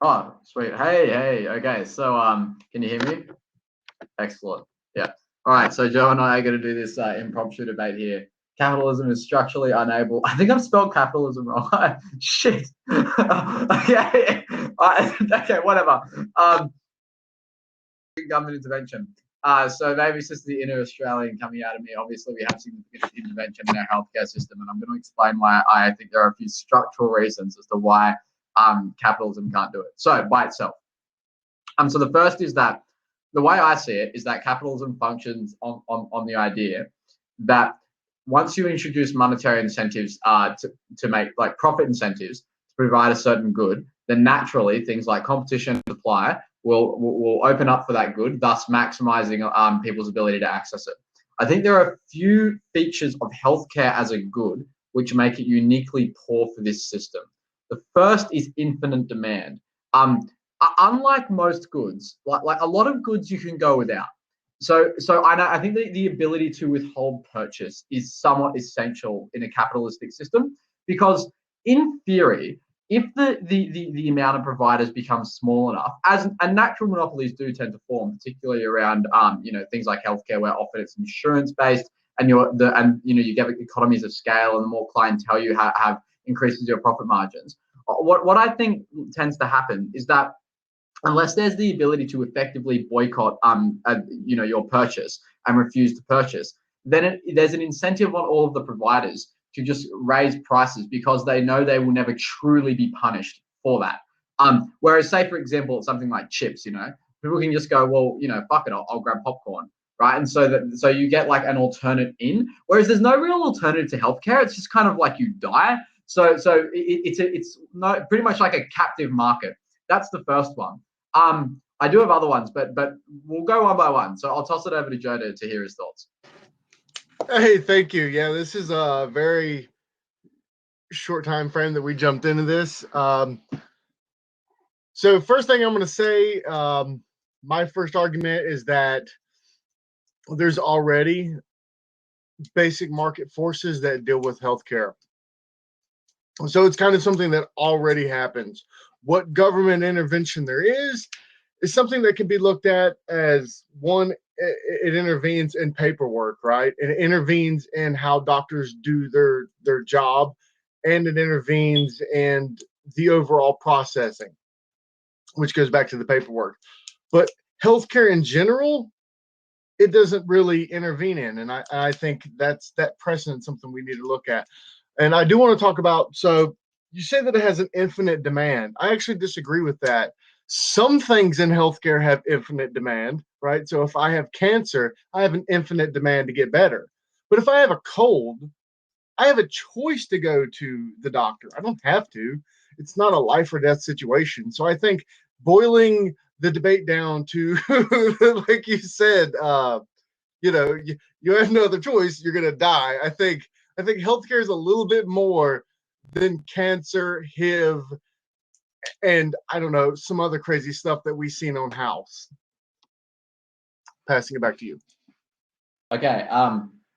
Oh, sweet. Hey. Okay. So, can you hear me? Excellent. Yeah. All right. So Joe and I are going to do this impromptu debate here. Capitalism is structurally unable. I think I've spelled capitalism wrong. Shit. Okay. Okay. Whatever. Government intervention. So maybe it's just the inner Australian coming out of me. Obviously, we have significant intervention in our healthcare system, and I'm going to explain why I think there are a few structural reasons as to why capitalism can't do it. So by itself. So the first is that the way I see it is that capitalism functions on the idea that once you introduce monetary incentives to make like profit incentives to provide a certain good, then naturally things like competition and supply will open up for that good, thus maximizing people's ability to access it. I think there are a few features of healthcare as a good which make it uniquely poor for this system. The first is infinite demand. Unlike most goods, like a lot of goods you can go without. So I think the ability to withhold purchase is somewhat essential in a capitalistic system because in theory, if the amount of providers becomes small enough, as and natural monopolies do tend to form, particularly around things like healthcare, where often it's insurance based, and you get economies of scale, and the more clientele you have increases your profit margins. What I think tends to happen is that unless there's the ability to effectively boycott your purchase and refuse to purchase, then there's an incentive on all of the providers to just raise prices because they know they will never truly be punished for that. Whereas, say for example, something like chips, people can just go, well, fuck it, I'll grab popcorn, right? And so you get like an alternate in. Whereas there's no real alternative to healthcare. It's just kind of like you die. So it's not pretty much like a captive market. That's the first one. I do have other ones, but we'll go one by one. So I'll toss it over to Joe to hear his thoughts. Hey, thank you. Yeah, this is a very short time frame that we jumped into this. So first thing I'm going to say, my first argument is that there's already basic market forces that deal with healthcare. So it's kind of something that already happens. What government intervention there is something that can be looked at as one, it intervenes in paperwork, right? It intervenes in how doctors do their job, and it intervenes in the overall processing, which goes back to the paperwork. But healthcare in general, it doesn't really intervene in, and I think that precedent something we need to look at. And I do want to talk about, so you say that it has an infinite demand. I actually disagree with that. Some things in healthcare have infinite demand, right? So if I have cancer, I have an infinite demand to get better. But if I have a cold, I have a choice to go to the doctor. I don't have to. It's not a life or death situation. So I think boiling the debate down to, like you said, you have no other choice. You're going to die. I think healthcare is a little bit more than cancer, HIV, and I don't know, some other crazy stuff that we've seen on House. Passing it back to you. Okay,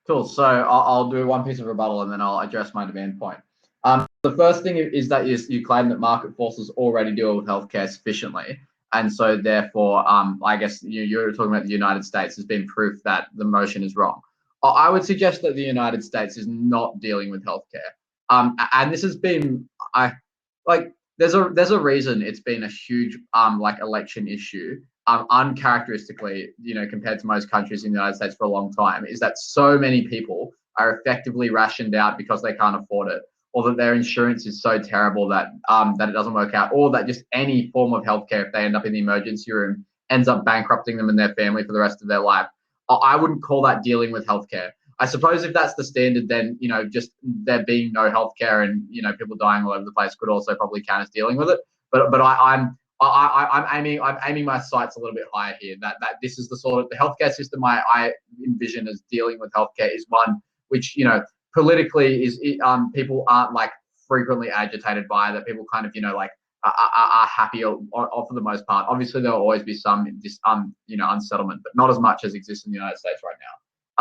cool. So I'll do one piece of rebuttal and then I'll address my demand point. The first thing is that you claim that market forces already deal with healthcare sufficiently. And so therefore, I guess you're talking about the United States. There's been proof that the motion is wrong. I would suggest that the United States is not dealing with healthcare. And this has been, there's a reason it's been a huge election issue, uncharacteristically, compared to most countries in the United States for a long time, is that so many people are effectively rationed out because they can't afford it, or that their insurance is so terrible that it doesn't work out, or that just any form of healthcare, if they end up in the emergency room, ends up bankrupting them and their family for the rest of their life. I wouldn't call that dealing with healthcare. I suppose if that's the standard, then just there being no healthcare and people dying all over the place could also probably count as dealing with it. But I'm aiming my sights a little bit higher here. That this is the sort of the healthcare system I envision as dealing with healthcare is one which politically is people aren't frequently agitated by, that people kind of are happy or for the most part. Obviously, there will always be some unsettlement, but not as much as exists in the United States right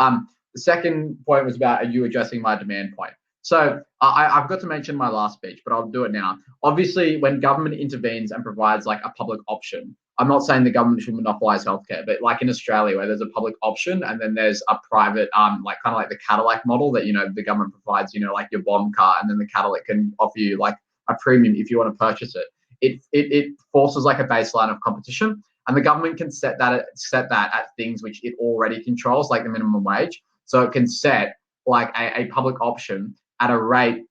now. The second point was about you addressing my demand point. So I've got to mention my last speech, but I'll do it now. Obviously, when government intervenes and provides like a public option, I'm not saying the government should monopolize healthcare, but like in Australia, where there's a public option and then there's a private, like kind of like the Cadillac model that, you know, the government provides, you know, like your bomb car, and then the Cadillac can offer you like a premium if you want to purchase it. It forces like a baseline of competition, and the government can set that at things which it already controls, like the minimum wage. So it can set like a public option at a rate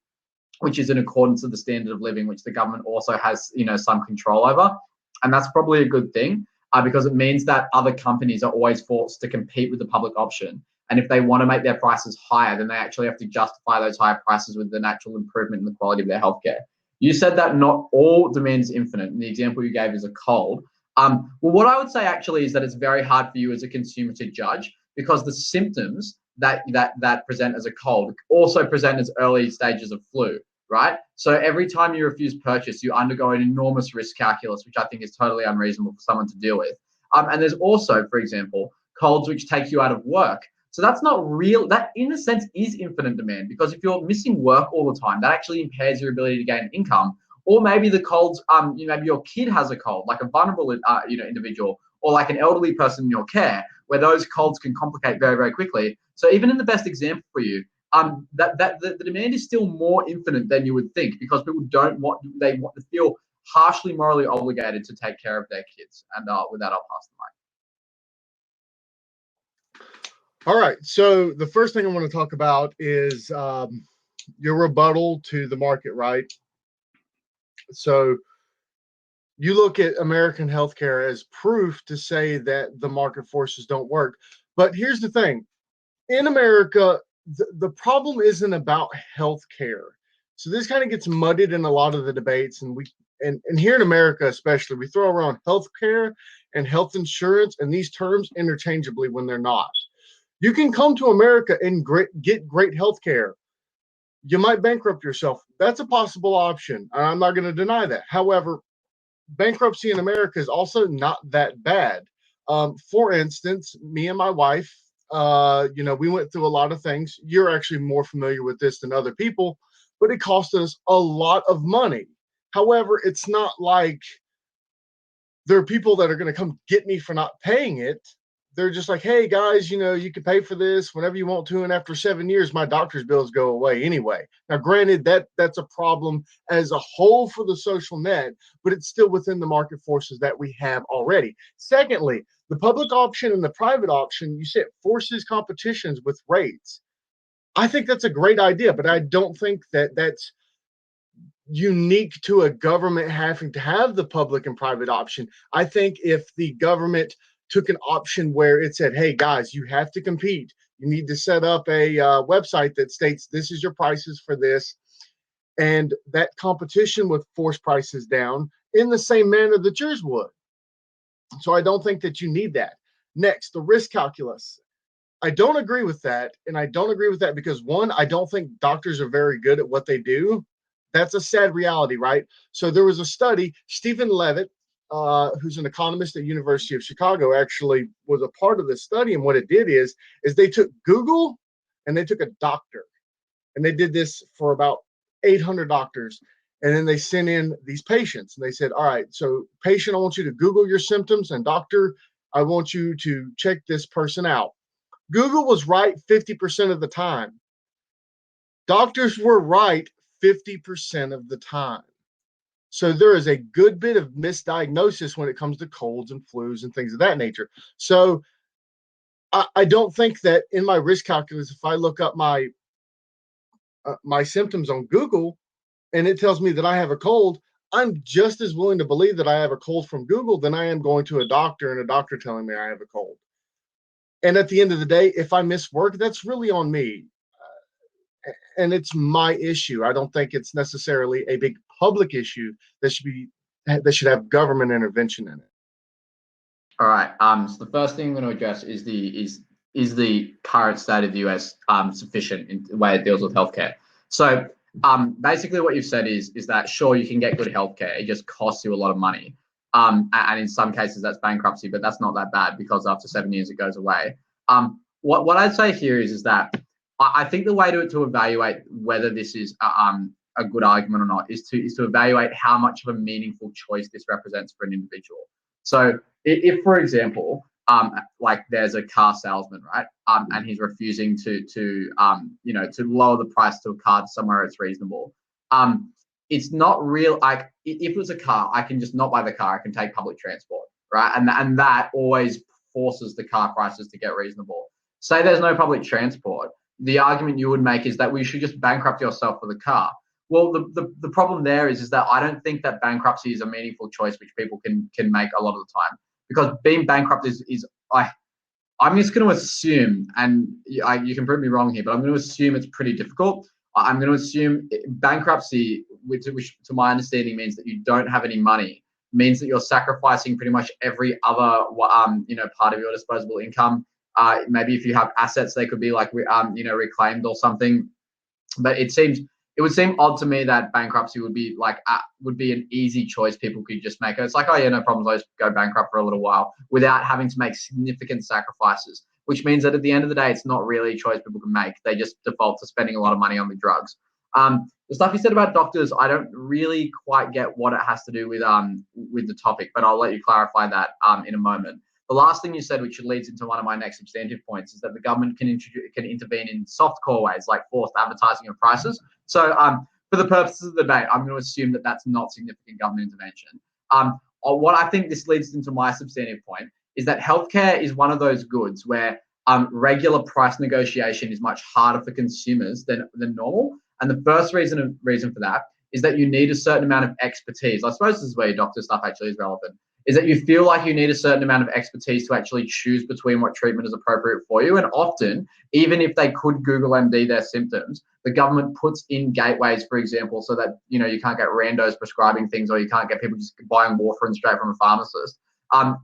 which is in accordance with the standard of living, which the government also has, you know, some control over. And that's probably a good thing, because it means that other companies are always forced to compete with the public option. And if they want to make their prices higher, then they actually have to justify those higher prices with the natural improvement in the quality of their healthcare. You said that not all demand is infinite, and the example you gave is a cold. Well, what I would say actually is that it's very hard for you as a consumer to judge, because the symptoms that present as a cold also present as early stages of flu, right? So every time you refuse purchase, you undergo an enormous risk calculus, which I think is totally unreasonable for someone to deal with. And there's also, for example, colds which take you out of work. So that's not real. That, in a sense, is infinite demand, because if you're missing work all the time, that actually impairs your ability to gain income. Or maybe the colds, you know, maybe your kid has a cold, like a vulnerable, you know, individual, or like an elderly person in your care, where those colds can complicate very, very quickly. So even in the best example for you, the demand is still more infinite than you would think, because people don't want, they want to feel harshly morally obligated to take care of their kids. And with that, I'll pass the mic. All right. So the first thing I want to talk about is your rebuttal to the market, right? So you look at American healthcare as proof to say that the market forces don't work. But here's the thing. In America, the problem isn't about healthcare. So this kind of gets muddied in a lot of the debates, and here in America especially, we throw around healthcare and health insurance and these terms interchangeably when they're not. You can come to America and get great health care. You might bankrupt yourself. That's a possible option. I'm not going to deny that. However, bankruptcy in America is also not that bad. For instance, me and my wife, you know, we went through a lot of things. You're actually more familiar with this than other people, but it cost us a lot of money. However, it's not like there are people that are going to come get me for not paying it. They're just like, hey guys, you know, you can pay for this whenever you want to, and after 7 years my doctor's bills go away anyway. Now granted, that's a problem as a whole for the social net, but it's still within the market forces that we have already. Secondly, the public option and the private option, you said, forces competitions with rates. I think that's a great idea, but I don't think that that's unique to a government having to have the public and private option. I think if the government took an option where it said, hey guys, you have to compete, you need to set up a website that states this is your prices for this, and that competition would force prices down in the same manner that yours would. So I don't think that you need that. Next, the risk calculus. I don't agree with that, and I don't agree with that because, one, I don't think doctors are very good at what they do. That's a sad reality, right? So there was a study, Stephen Levitt, who's an economist at University of Chicago, actually was a part of this study. And what it did is they took Google and they took a doctor, and they did this for about 800 doctors. And then they sent in these patients, and they said, all right, so patient, I want you to Google your symptoms, and doctor, I want you to check this person out. Google was right 50% of the time. Doctors were right 50% of the time. So there is a good bit of misdiagnosis when it comes to colds and flus and things of that nature. So I don't think that in my risk calculus, if I look up my symptoms on Google and it tells me that I have a cold, I'm just as willing to believe that I have a cold from Google than I am going to a doctor and a doctor telling me I have a cold. And at the end of the day, if I miss work, that's really on me. And it's my issue. I don't think it's necessarily a big public issue that should have government intervention in it. All right. So the first thing I'm going to address is the current state of the US sufficient in the way it deals with healthcare. So basically what you've said is that sure, you can get good healthcare, it just costs you a lot of money. And in some cases that's bankruptcy, but that's not that bad because after 7 years it goes away. What I'd say here is that I think the way to evaluate whether this is a good argument or not is to evaluate how much of a meaningful choice this represents for an individual. So if for example, like there's a car salesman, right, and he's refusing to lower the price to a car somewhere it's reasonable. It's not real. Like if it was a car, I can just not buy the car. I can take public transport, right, and that always forces the car prices to get reasonable. Say there's no public transport, the argument you would make is that we should just bankrupt yourself for the car. Well, the problem there is that I don't think that bankruptcy is a meaningful choice which people can make a lot of the time, because being bankrupt is I'm just going to assume, and you can prove me wrong here, but I'm going to assume it's pretty difficult. I'm going to assume bankruptcy, which to my understanding means that you don't have any money, means that you're sacrificing pretty much every other part of your disposable income. Maybe if you have assets, they could be like reclaimed or something. But it would seem odd to me that bankruptcy would be an easy choice people could just make. It's like, oh yeah, no problems, I'll just go bankrupt for a little while without having to make significant sacrifices, which means that at the end of the day, it's not really a choice people can make. They just default to spending a lot of money on the drugs. The stuff you said about doctors, I don't really quite get what it has to do with the topic, but I'll let you clarify that in a moment. The last thing you said, which leads into one of my next substantive points, is that the government can intervene in soft core ways, like forced advertising of prices. So for the purposes of the debate, I'm going to assume that that's not significant government intervention. What I think this leads into my substantive point is that healthcare is one of those goods where regular price negotiation is much harder for consumers than normal. And the first reason for that is that you need a certain amount of expertise. I suppose this is where your doctor stuff actually is relevant. Is that you feel like you need a certain amount of expertise to actually choose between what treatment is appropriate for you. And often, even if they could Google MD their symptoms, the government puts in gateways, for example, so that you can't get randos prescribing things, or you can't get people just buying warfarin straight from a pharmacist.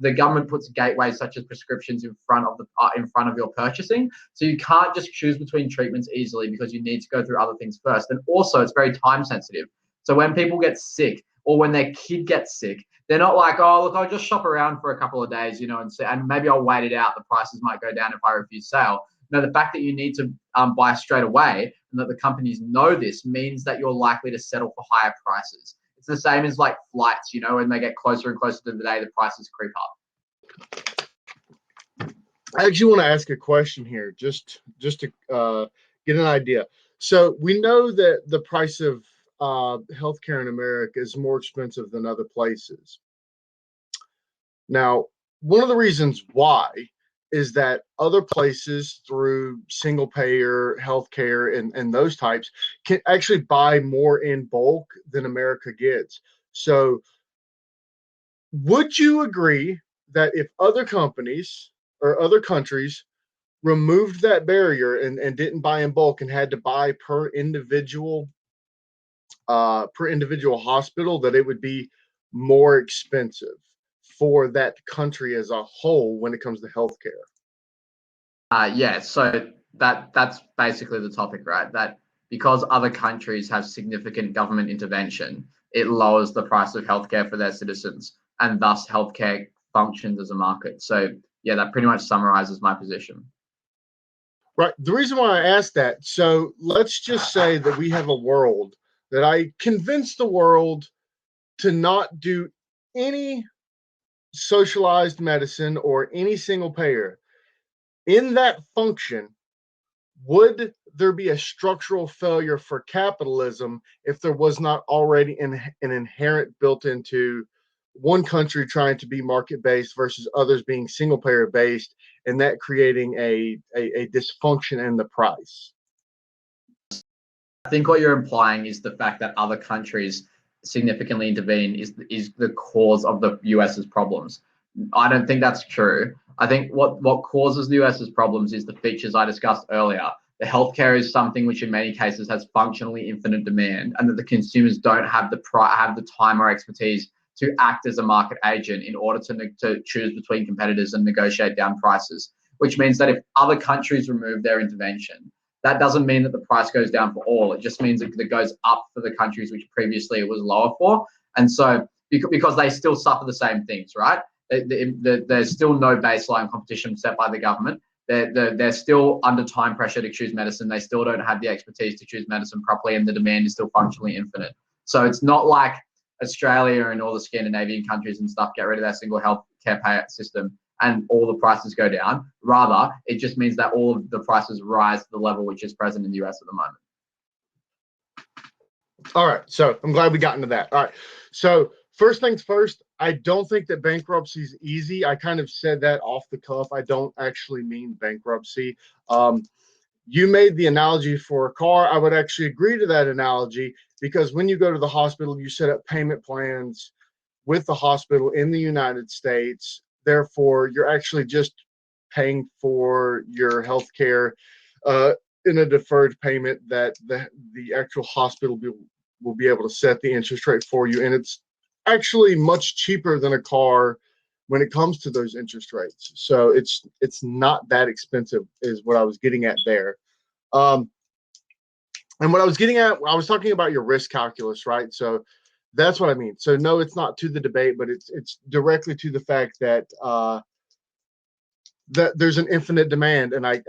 The government puts gateways such as prescriptions in front of your purchasing, so you can't just choose between treatments easily because you need to go through other things first. And also, it's very time sensitive. So when people get sick or when their kid gets sick, they're not like, oh, look, I'll just shop around for a couple of days, and maybe I'll wait it out. The prices might go down if I refuse sale. No, the fact that you need to buy straight away and that the companies know this means that you're likely to settle for higher prices. It's the same as like flights, when they get closer and closer to the day, the prices creep up. I actually want to ask a question here, just to get an idea. So we know that the price of healthcare in America is more expensive than other places. Now, one of the reasons why is that other places through single payer healthcare and those types can actually buy more in bulk than America gets. So would you agree that if other companies or other countries removed that barrier and didn't buy in bulk and had to buy per individual hospital, that it would be more expensive for that country as a whole when it comes to healthcare? Yeah, so that's basically the topic, right? That because other countries have significant government intervention, it lowers the price of healthcare for their citizens, and thus healthcare functions as a market. So yeah, that pretty much summarizes my position. Right. The reason why I asked that, so let's just say that we have a world that I convince the world to not do any socialized medicine or any single payer. In that function, would there be a structural failure for capitalism if there was not already an inherent built into one country trying to be market-based versus others being single payer based, and that creating a dysfunction in the price? I think what you're implying is the fact that other countries significantly intervene is the cause of the US's problems. I don't think that's true. I think what causes the US's problems is the features I discussed earlier. The healthcare is something which in many cases has functionally infinite demand, and that the consumers don't have the time or expertise to act as a market agent in order to choose between competitors and negotiate down prices, which means that if other countries remove their intervention, that doesn't mean that the price goes down for all. It just means that it goes up for the countries which previously it was lower for. And so because they still suffer the same things, right? There's still no baseline competition set by the government. they're still under time pressure to choose medicine. They still don't have the expertise to choose medicine properly, and the demand is still functionally infinite. So it's not like Australia and all the Scandinavian countries and stuff get rid of their single health care payout system and all the prices go down. Rather, it just means that all of the prices rise to the level which is present in the US at the moment. All right, so I'm glad we got into that. All right, so first things first, I don't think that bankruptcy is easy. I kind of said that off the cuff. I don't actually mean bankruptcy. You made the analogy for a car. I would actually agree to that analogy, because when you go to the hospital, you set up payment plans with the hospital in the United States. Therefore, you're actually just paying for your health care in a deferred payment that the actual hospital will be able to set the interest rate for you. And it's actually much cheaper than a car when it comes to those interest rates. So it's not that expensive is what I was getting at there. And what I was getting at, I was talking about your risk calculus, right? So that's what I mean. So no, it's not to the debate, but it's directly to the fact that that there's an infinite demand, and I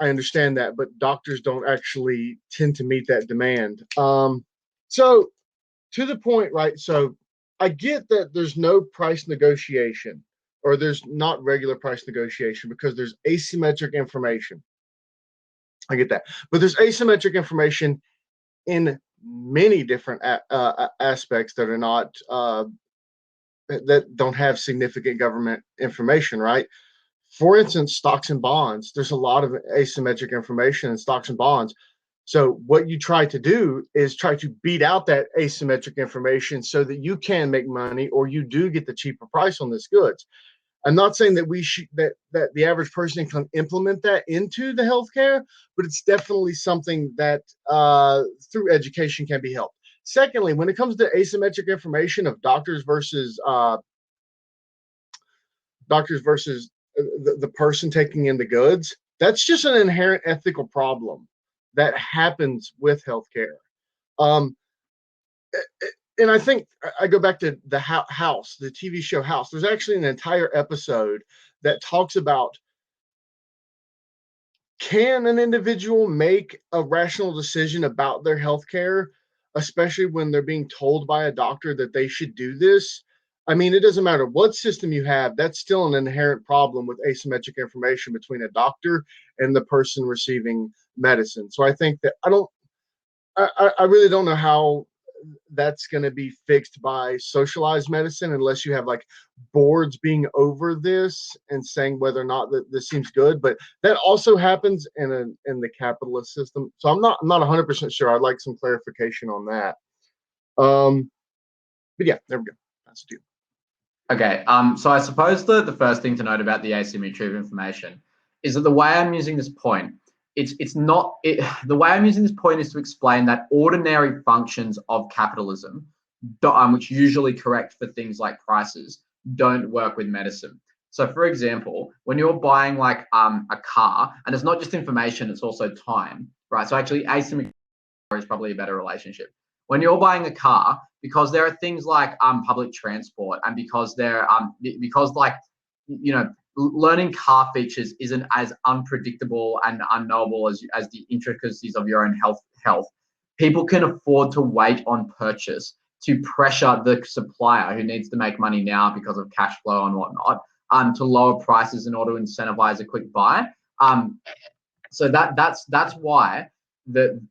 understand that, but doctors don't actually tend to meet that demand. So to the point, right? So I get that there's no price negotiation, or there's not regular price negotiation, because there's asymmetric information. I get that, but there's asymmetric information in many different aspects that are not that don't have significant government information, right? For instance, stocks and bonds. There's a lot of asymmetric information in stocks and bonds. So what you try to do is try to beat out that asymmetric information so that you can make money, or you do get the cheaper price on this goods. I'm not saying that we should that the average person can implement that into the healthcare, but it's definitely something that through education can be helped. Secondly, when it comes to asymmetric information of doctors versus the person taking in the goods, that's just an inherent ethical problem that happens with healthcare. And I think I go back to the House, the TV show House. There's actually an entire episode that talks about, can an individual make a rational decision about their healthcare, especially when they're being told by a doctor that they should do this? I mean, it doesn't matter what system you have, that's still an inherent problem with asymmetric information between a doctor and the person receiving medicine. So I think that I really don't know how that's going to be fixed by socialized medicine, unless you have like boards being over this and saying whether or not that this seems good. But that also happens in the capitalist system. So I'm not 100% sure. I'd like some clarification on that. But yeah, there we go. That's the deal. Okay, so I suppose the first thing to note about the asymmetry of information is that the way I'm using this point, the way I'm using this point is to explain that ordinary functions of capitalism, which usually correct for things like prices, don't work with medicine. So for example, when you're buying like a car, and it's not just information, it's also time, right? So actually asymmetry is probably a better relationship. When you're buying a car, because there are things like public transport, and because like, you know, learning car features isn't as unpredictable and unknowable as the intricacies of your own health. People can afford to wait on purchase to pressure the supplier, who needs to make money now because of cash flow and whatnot, to lower prices in order to incentivize a quick buy. So that's why the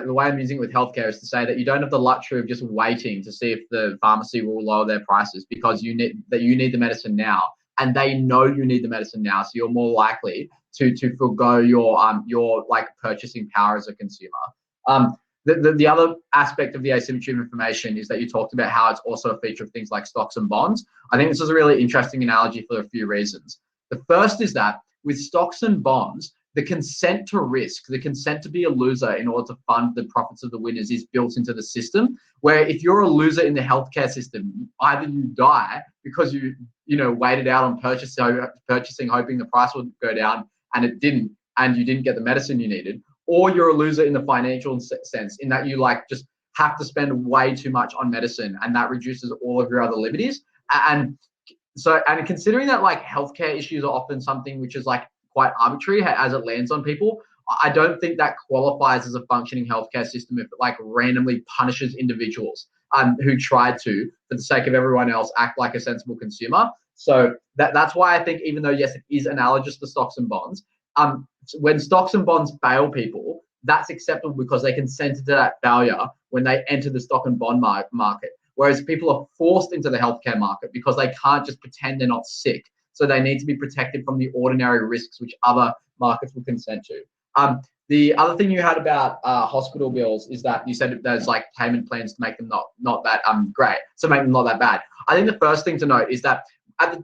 way I'm using it with healthcare is to say that you don't have the luxury of just waiting to see if the pharmacy will lower their prices, because you need the medicine now, and they know you need the medicine now, so you're more likely to forego your like purchasing power as a consumer. The other aspect of the asymmetry of information is that you talked about how it's also a feature of things like stocks and bonds. I think this is a really interesting analogy for a few reasons. The first is that with stocks and bonds, the consent to risk, the consent to be a loser in order to fund the profits of the winners, is built into the system, where if you're a loser in the healthcare system, either you die because you waited out on purchasing hoping the price would go down, and it didn't, and you didn't get the medicine you needed, or you're a loser in the financial sense, in that you like just have to spend way too much on medicine, and that reduces all of your other liberties. And considering that like healthcare issues are often something which is like quite arbitrary as it lands on people. I don't think that qualifies as a functioning healthcare system if it like randomly punishes individuals who try to, for the sake of everyone else, act like a sensible consumer. So that's why I think, even though yes, it is analogous to stocks and bonds, when stocks and bonds fail people, that's acceptable because they consent to that failure when they enter the stock and bond market. Whereas people are forced into the healthcare market because they can't just pretend they're not sick. So they need to be protected from the ordinary risks which other markets will consent to. The other thing you had about hospital bills is that you said there's like payment plans to make them not that great, so make them not that bad. I think the first thing to note is that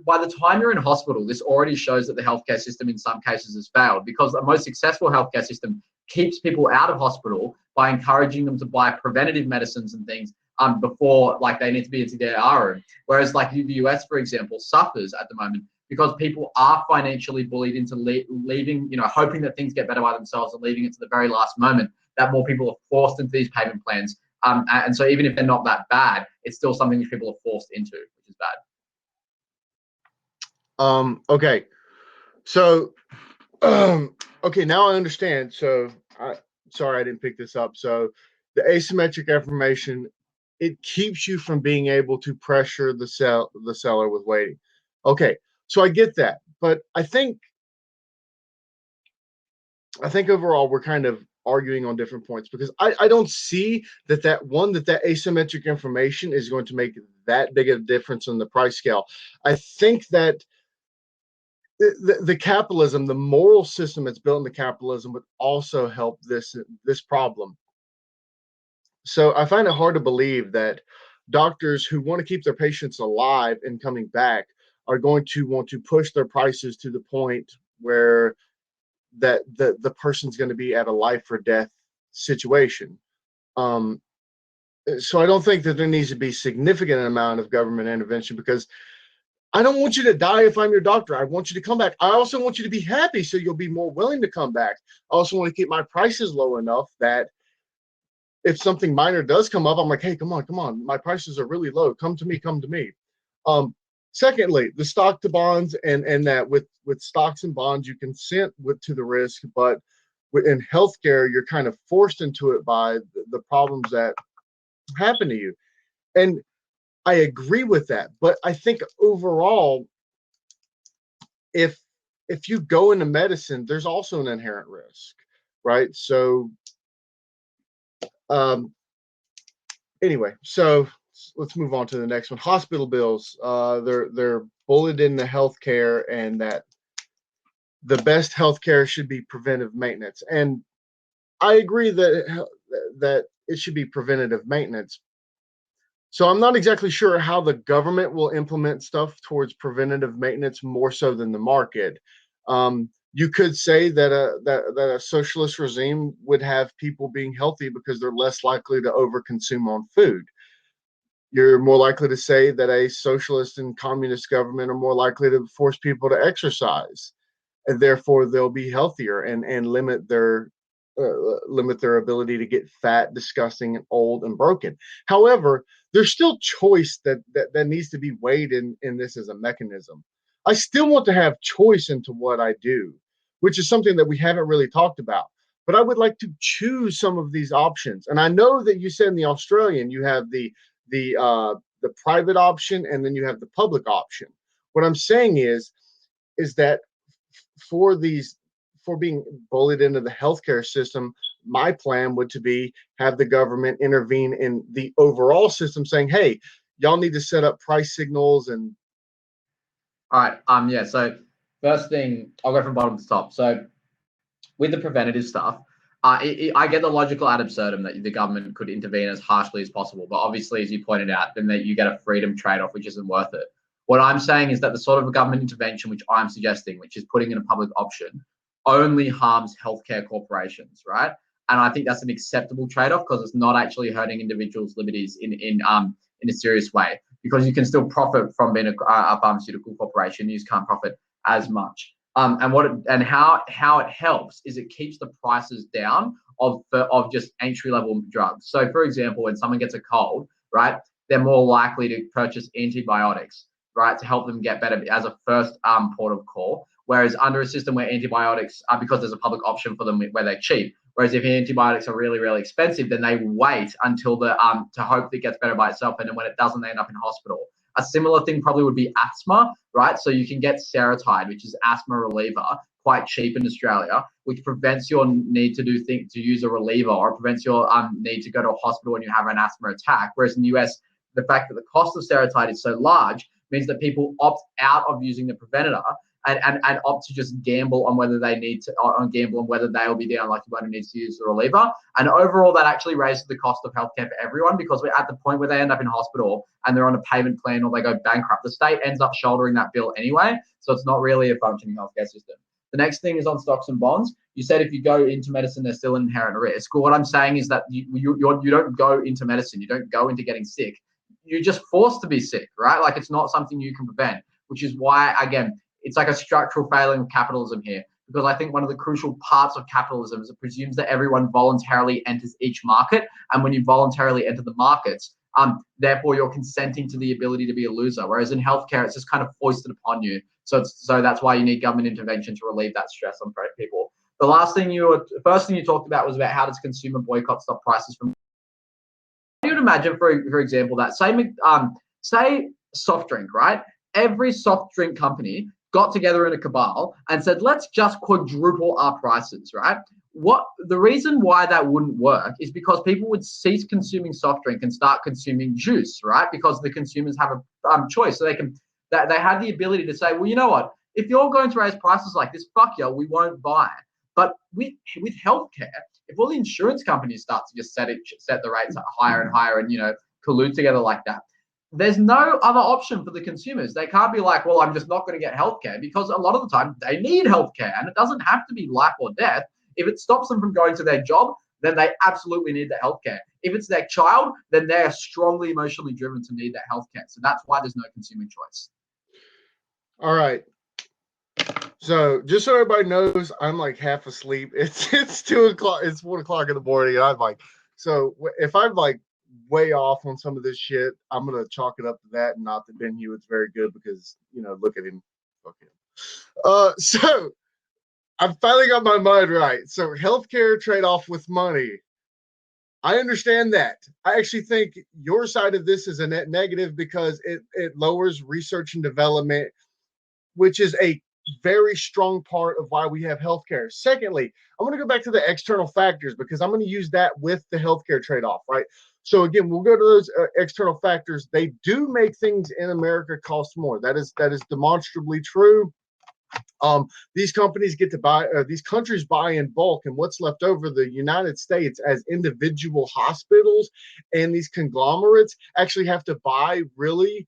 by the time you're in hospital, this already shows that the healthcare system in some cases has failed, because the most successful healthcare system keeps people out of hospital by encouraging them to buy preventative medicines and things before like they need to be into their room. Whereas like the US, for example, suffers at the moment because people are financially bullied into leaving, hoping that things get better by themselves and leaving it to the very last moment, that more people are forced into these payment plans. And so even if they're not that bad, it's still something that people are forced into, which is bad. Okay. So, okay, now I understand. So, sorry I didn't pick this up. So, the asymmetric information, it keeps you from being able to pressure the seller with waiting. Okay, so I get that, but I think overall we're kind of arguing on different points, because I don't see that asymmetric information is going to make that big of a difference on the price scale. I think that the capitalism, the moral system that's built into capitalism, would also help this problem. So I find it hard to believe that doctors who want to keep their patients alive and coming back are going to want to push their prices to the point where that the person's going to be at a life or death situation. So I don't think that there needs to be significant amount of government intervention, because I don't want you to die if I'm your doctor. I want you to come back. I also want you to be happy, so you'll be more willing to come back. I also want to keep my prices low enough that if something minor does come up, I'm like, hey, come on. My prices are really low. Come to me. Secondly, the stock to bonds, and that with stocks and bonds, you consent to the risk, but in healthcare, you're kind of forced into it by the problems that happen to you. And I agree with that, but I think overall, if you go into medicine, there's also an inherent risk, right? So, anyway, so let's move on to the next one. Hospital bills. They're bullied in the healthcare, and that the best healthcare should be preventive maintenance, and I agree that it should be preventative maintenance. So I'm not exactly sure how the government will implement stuff towards preventative maintenance more so than the market. You could say that a socialist regime would have people being healthy because they're less likely to overconsume on food. You're more likely to say that a socialist and communist government are more likely to force people to exercise, and therefore they'll be healthier and limit their ability to get fat, disgusting, and old and broken. However, there's still choice that needs to be weighed in this as a mechanism. I still want to have choice into what I do, which is something that we haven't really talked about. But I would like to choose some of these options. And I know that you said in the Australian you have the private option, and then you have the public option. What I'm saying is that for being bullied into the healthcare system, my plan would to be have the government intervene in the overall system, saying, hey, y'all need to set up price signals. And all right, yeah, so first thing, I'll go from bottom to top. So with the preventative stuff, I get the logical ad absurdum that the government could intervene as harshly as possible, but obviously, as you pointed out, then that you get a freedom trade-off, which isn't worth it. What I'm saying is that the sort of government intervention which I'm suggesting, which is putting in a public option, only harms healthcare corporations, right? And I think that's an acceptable trade-off because it's not actually hurting individuals' liberties in a serious way, because you can still profit from being a pharmaceutical corporation. You just can't profit as much. And how it helps is it keeps the prices down of just entry-level drugs. So, for example, when someone gets a cold, right, they're more likely to purchase antibiotics, right, to help them get better as a first port of call. Whereas under a system where antibiotics are, because there's a public option for them where they're cheap. Whereas if antibiotics are really, really expensive, then they wait until the to hope it gets better by itself, and then when it doesn't, they end up in hospital. A similar thing probably would be asthma, right? So you can get Seretide, which is asthma reliever, quite cheap in Australia, which prevents your need to use a reliever, or prevents your need to go to a hospital when you have an asthma attack. Whereas in the US, the fact that the cost of Seretide is so large means that people opt out of using the preventator and opt to just gamble on whether they need to, gamble on whether they will be the unlucky one who needs to use the reliever. And overall, that actually raises the cost of healthcare for everyone, because we're at the point where they end up in hospital and they're on a payment plan or they go bankrupt. The state ends up shouldering that bill anyway, so it's not really a functioning healthcare system. The next thing is on stocks and bonds. You said if you go into medicine, there's still an inherent risk. Well, what I'm saying is that you don't go into medicine. You don't go into getting sick. You're just forced to be sick, right? Like, it's not something you can prevent, which is why, again, it's like a structural failing of capitalism here, because I think one of the crucial parts of capitalism is it presumes that everyone voluntarily enters each market. And when you voluntarily enter the markets, therefore you're consenting to the ability to be a loser. Whereas in healthcare, it's just kind of foisted upon you. So that's why you need government intervention to relieve that stress on people. The first thing you talked about was about how does consumer boycott stop prices from. You would imagine, for example, that say soft drink, right? Every soft drink company got together in a cabal and said, let's just quadruple our prices, right? The reason why that wouldn't work is because people would cease consuming soft drink and start consuming juice, right? Because the consumers have a choice. So they have the ability to say, well, you know what? If you're going to raise prices like this, fuck you, we won't buy. But with healthcare, if all the insurance companies start to just set the rates higher and higher and, collude together like that, there's no other option for the consumers. They can't be like, well, I'm just not going to get healthcare, because a lot of the time they need healthcare, and it doesn't have to be life or death. If it stops them from going to their job, then they absolutely need the healthcare. If it's their child, then they're strongly emotionally driven to need that healthcare. So that's why there's no consumer choice. All right. So just so everybody knows, I'm like half asleep. It's 2:00. It's 1:00 in the morning. And I'm like, so if I'm like way off on some of this shit, I'm gonna chalk it up to that, and not that Ben Hewitt's very good, because look at him. Fuck him. So I finally got my mind right. So healthcare trade-off with money. I understand that. I actually think your side of this is a net negative, because it lowers research and development, which is a very strong part of why we have healthcare. Secondly, I'm going to go back to the external factors, because I'm going to use that with the healthcare trade-off, right? So again, we'll go to those external factors. They do make things in America cost more. That is demonstrably true. These companies get to buy, these countries buy in bulk, and what's left over, the United States as individual hospitals and these conglomerates actually have to buy really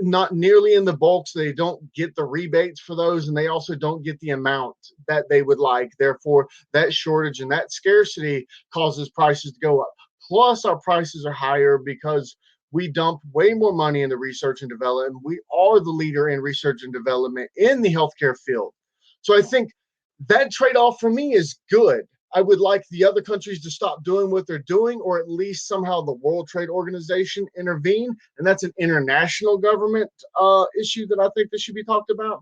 not nearly in the bulk, so they don't get the rebates for those, and they also don't get the amount that they would like. Therefore, that shortage and that scarcity causes prices to go up. Plus, our prices are higher because we dump way more money into research and development. We are the leader in research and development in the healthcare field. So I think that trade-off for me is good. I would like the other countries to stop doing what they're doing, or at least somehow the World Trade Organization intervene. And that's an international government issue that I think that should be talked about.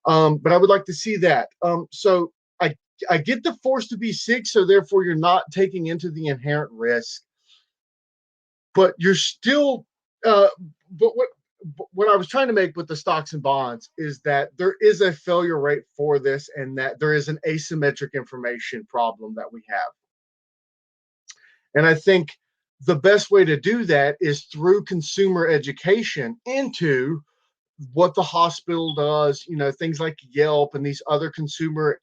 But I would like to see that. So I get the force to be sick, so therefore you're not taking into the inherent risk. But you're still, but what I was trying to make with the stocks and bonds is that there is a failure rate for this, and that there is an asymmetric information problem that we have. And I think the best way to do that is through consumer education into what the hospital does, things like Yelp and these other consumer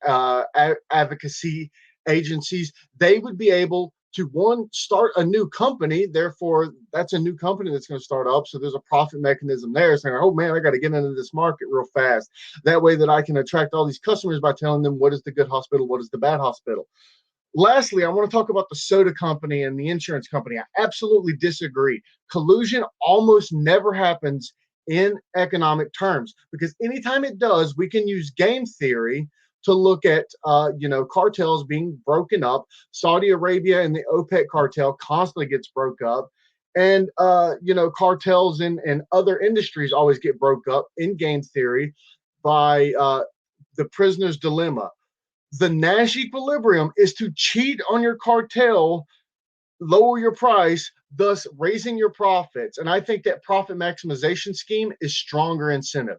advocacy agencies. They would be able to, one, start a new company. Therefore, that's a new company that's going to start up. So there's a profit mechanism there, saying, oh man, I got to get into this market real fast. That way that I can attract all these customers by telling them what is the good hospital, what is the bad hospital. Lastly, I want to talk about the soda company and the insurance company. I absolutely disagree. Collusion almost never happens in economic terms, because anytime it does, we can use game theory to look at cartels being broken up. Saudi Arabia and the OPEC cartel constantly gets broke up, and cartels in other industries always get broke up in game theory by the prisoner's dilemma. The Nash equilibrium is to cheat on your cartel, lower your price, thus raising your profits. And I think that profit maximization scheme is stronger incentive.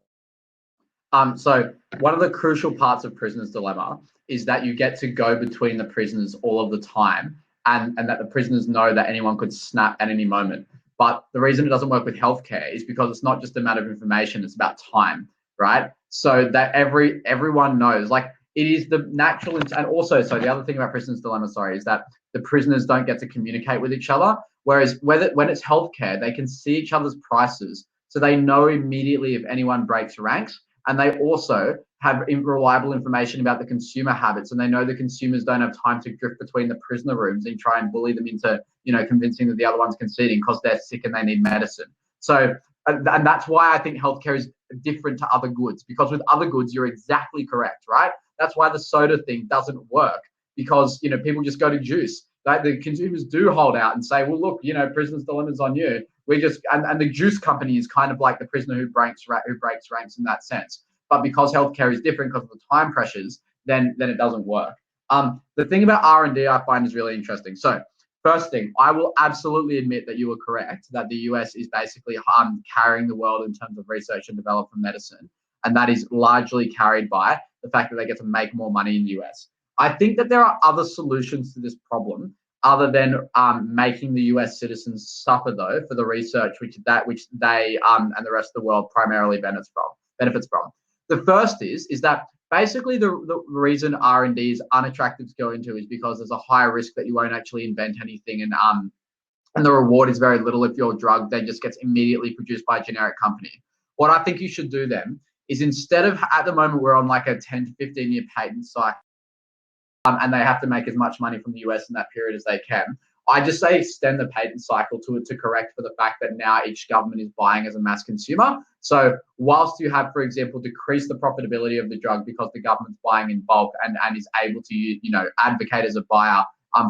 So one of the crucial parts of prisoner's dilemma is that you get to go between the prisoners all of the time, and that the prisoners know that anyone could snap at any moment. But the reason it doesn't work with healthcare is because it's not just a matter of information, it's about time, right? So that everyone knows, like, it is the natural, and also, so the other thing about prisoner's dilemma, sorry, is that the prisoners don't get to communicate with each other. Whereas when it's healthcare, they can see each other's prices. So they know immediately if anyone breaks ranks. And they also have reliable information about the consumer habits, and they know the consumers don't have time to drift between the prisoner rooms and try and bully them into, convincing that the other one's conceding because they're sick and they need medicine. So, and that's why I think healthcare is different to other goods, because with other goods, you're exactly correct, right? That's why the soda thing doesn't work, because, people just go to juice. Like, the consumers do hold out and say, well, look, prisoner's dilemma's on you. We just, and the juice company is kind of like the prisoner who breaks ranks in that sense. But because healthcare is different because of the time pressures, then it doesn't work. The thing about R&D I find is really interesting. So first thing, I will absolutely admit that you were correct, that the US is basically carrying the world in terms of research and development for medicine. And that is largely carried by the fact that they get to make more money in the US. I think that there are other solutions to this problem other than making the US citizens suffer, though, for the research which they and the rest of the world primarily benefits from. The first is that basically the reason R&D is unattractive to go into is because there's a high risk that you won't actually invent anything, and the reward is very little if your drug then just gets immediately produced by a generic company. What I think you should do then is, instead of, at the moment we're on like a 10 to 15 year patent cycle, and they have to make as much money from the US in that period as they can, I just say extend the patent cycle to correct for the fact that now each government is buying as a mass consumer. So whilst you have, for example, decreased the profitability of the drug because the government's buying in bulk and is able to, advocate as a buyer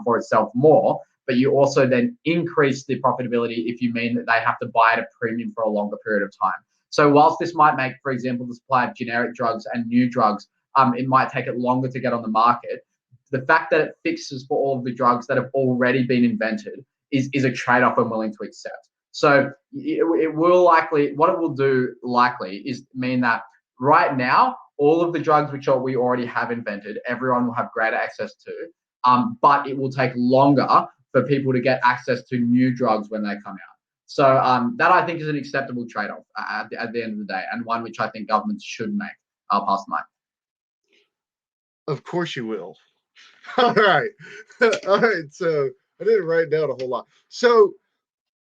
for itself more, but you also then increase the profitability if you mean that they have to buy at a premium for a longer period of time. So whilst this might make, for example, the supply of generic drugs and new drugs, it might take it longer to get on the market. The fact that it fixes for all of the drugs that have already been invented is a trade-off I'm willing to accept. So it will likely, what it will do likely is mean that right now, all of the drugs which we already have invented, everyone will have greater access to, but it will take longer for people to get access to new drugs when they come out. So that, I think, is an acceptable trade-off at the end of the day, and one which I think governments should make. I'll pass the mic. Of course you will. All right. All right. So I didn't write down a whole lot. So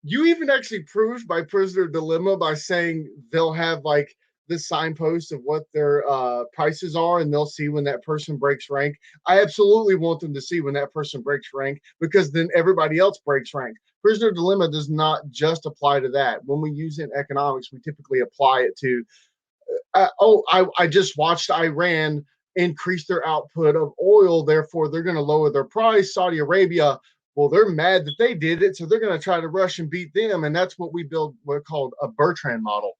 you even actually proved by prisoner dilemma by saying they'll have like this signpost of what their prices are, and they'll see when that person breaks rank. I absolutely want them to see when that person breaks rank, because then everybody else breaks rank. Prisoner dilemma does not just apply to that. When we use it in economics, we typically apply it to, I just watched Iran increase their output of oil, therefore they're going to lower their price. Saudi Arabia, well, they're mad that they did it, so they're going to try to rush and beat them, and that's what we build, what's called a Bertrand model.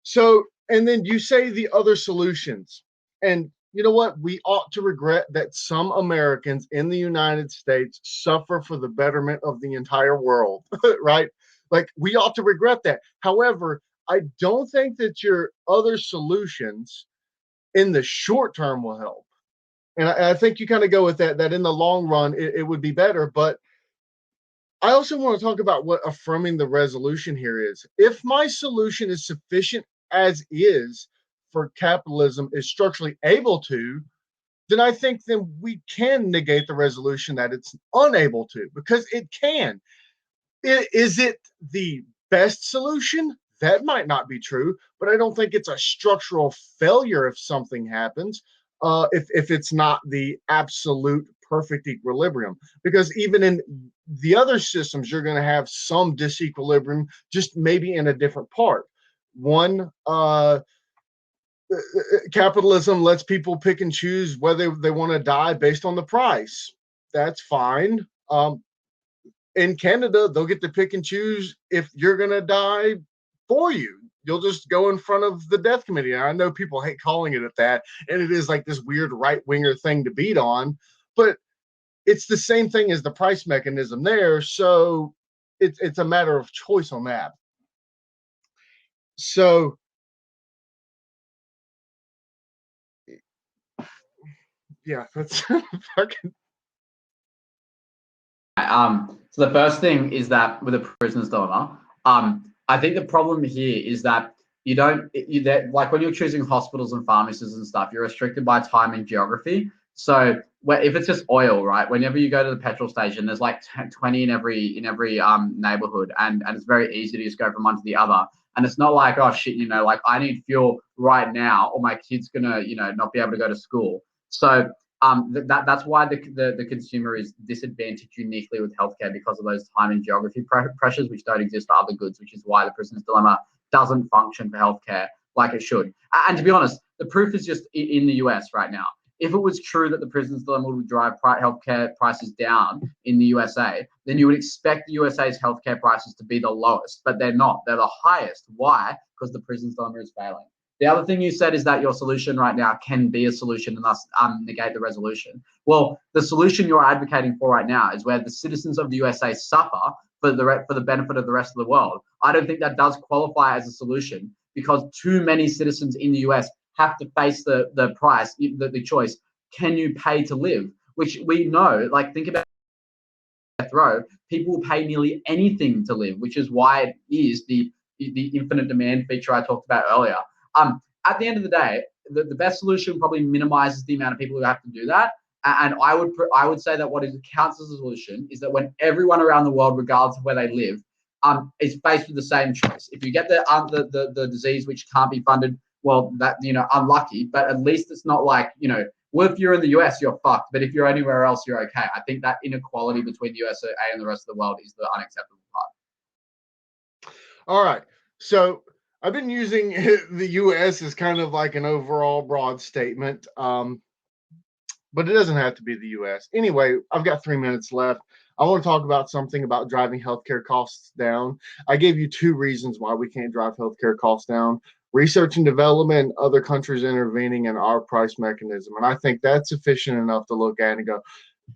So, and then you say the other solutions, and you know what? We ought to regret that some Americans in the United States suffer for the betterment of the entire world, right? Like, we ought to regret that. However, I don't think that your other solutions in the short term will help. And I think you kind of go with that in the long run, it would be better. But I also want to talk about what affirming the resolution here is. If my solution is sufficient as is for capitalism is structurally able to, then I think then we can negate the resolution that it's unable to, because it can. Is it the best solution? That might not be true, but I don't think it's a structural failure if something happens, if it's not the absolute perfect equilibrium. Because even in the other systems, you're going to have some disequilibrium, just maybe in a different part. One, capitalism lets people pick and choose whether they want to die based on the price. That's fine. In Canada, they'll get to pick and choose if you're going to die for you. You'll just go in front of the death committee. And I know people hate calling it that, and it is like this weird right-winger thing to beat on, but it's the same thing as the price mechanism there. So it's a matter of choice on that. So yeah, that's fucking. So the first thing is that with a prisoner's dilemma, I think the problem here is that like when you're choosing hospitals and pharmacies and stuff, you're restricted by time and geography. So if it's just oil, right? Whenever you go to the petrol station, there's like 20 in every neighborhood, and it's very easy to just go from one to the other. And it's not like, oh shit, like I need fuel right now, or my kid's gonna, not be able to go to school. So that's why the consumer is disadvantaged uniquely with healthcare, because of those time and geography pressures, which don't exist for other goods, which is why the prisoner's dilemma doesn't function for healthcare like it should. And to be honest, the proof is just in the US right now. If it was true that the prisoner's dilemma would drive healthcare prices down in the USA, then you would expect the USA's healthcare prices to be the lowest, but they're not. They're the highest. Why? Because the prisoner's dilemma is failing. The other thing you said is that your solution right now can be a solution and thus negate the resolution. Well, the solution you're advocating for right now is where the citizens of the USA suffer for the benefit of the rest of the world. I don't think that does qualify as a solution, because too many citizens in the US have to face the price, the choice. Can you pay to live? Which we know, like think about death row, people will pay nearly anything to live, which is why it is the infinite demand feature I talked about earlier. At the end of the day, the best solution probably minimizes the amount of people who have to do that. And I would say that what counts as a solution is that when everyone around the world, regardless of where they live, is faced with the same choice. If you get the disease which can't be funded, well, that unlucky. But at least it's not like well, if you're in the US, you're fucked. But if you're anywhere else, you're okay. I think that inequality between the USA and the rest of the world is the unacceptable part. All right, so I've been using the U.S. as kind of like an overall broad statement, but it doesn't have to be the U.S. Anyway, I've got 3 minutes left. I want to talk about something about driving healthcare costs down. I gave you 2 reasons why we can't drive healthcare costs down: research and development, other countries intervening, and our price mechanism. And I think that's sufficient enough to look at and go,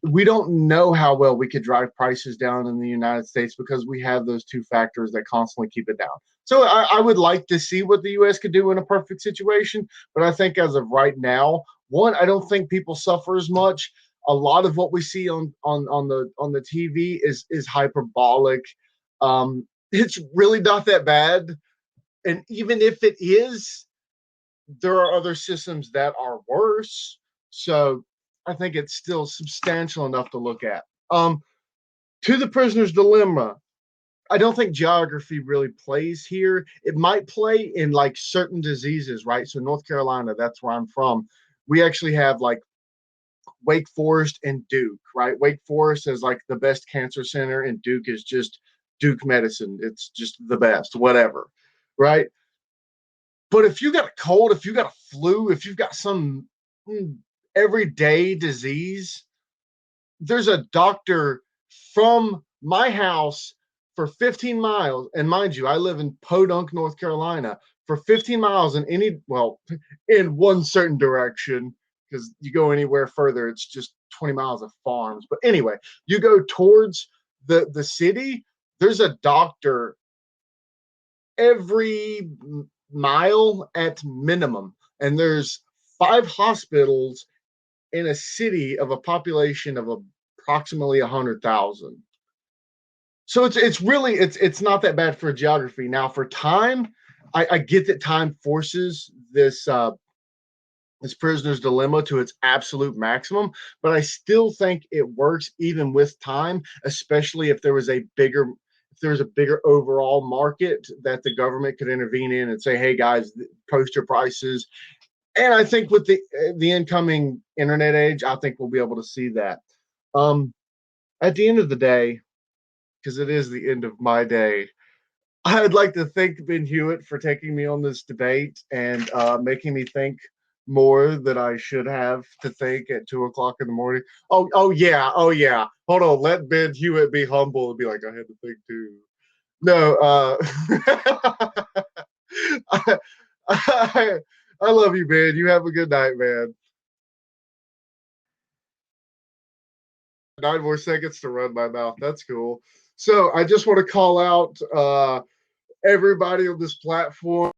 we don't know how well we could drive prices down in the United States because we have those 2 factors that constantly keep it down. So I would like to see what the U.S. could do in a perfect situation, but I think as of right now, one, I don't think people suffer as much. A lot of what we see on the TV is hyperbolic. It's really not that bad, and even if it is, there are other systems that are worse. So I think it's still substantial enough to look at. To the prisoner's dilemma, I don't think geography really plays here. It might play in like certain diseases, right? So North Carolina, that's where I'm from. We actually have like Wake Forest and Duke, right? Wake Forest is like the best cancer center, and Duke is just Duke medicine. It's just the best, whatever, right? But if you got a cold, if you got a flu, if you've got some everyday disease, there's a doctor from my house for 15 miles. And mind you, I live in Podunk, North Carolina. For 15 miles in in one certain direction, because you go anywhere further, it's just 20 miles of farms. But anyway, you go towards the city, there's a doctor every mile at minimum. And there's 5 hospitals in a city of a population of approximately 100,000. So it's not that bad for geography. Now for time, I get that time forces this prisoner's dilemma to its absolute maximum, but I still think it works even with time, especially if there was a bigger overall market that the government could intervene in and say, hey guys, post your prices. And I think with the incoming internet age, I think we'll be able to see that. At the end of the day, because it is the end of my day, I'd like to thank Ben Hewitt for taking me on this debate and making me think more than I should have to think at 2:00 in the morning. Oh yeah. Hold on, let Ben Hewitt be humble and be like, I had to think too. No, I love you, man. You have a good night, man. 9 more seconds to run my mouth. That's cool. So I just want to call out everybody on this platform.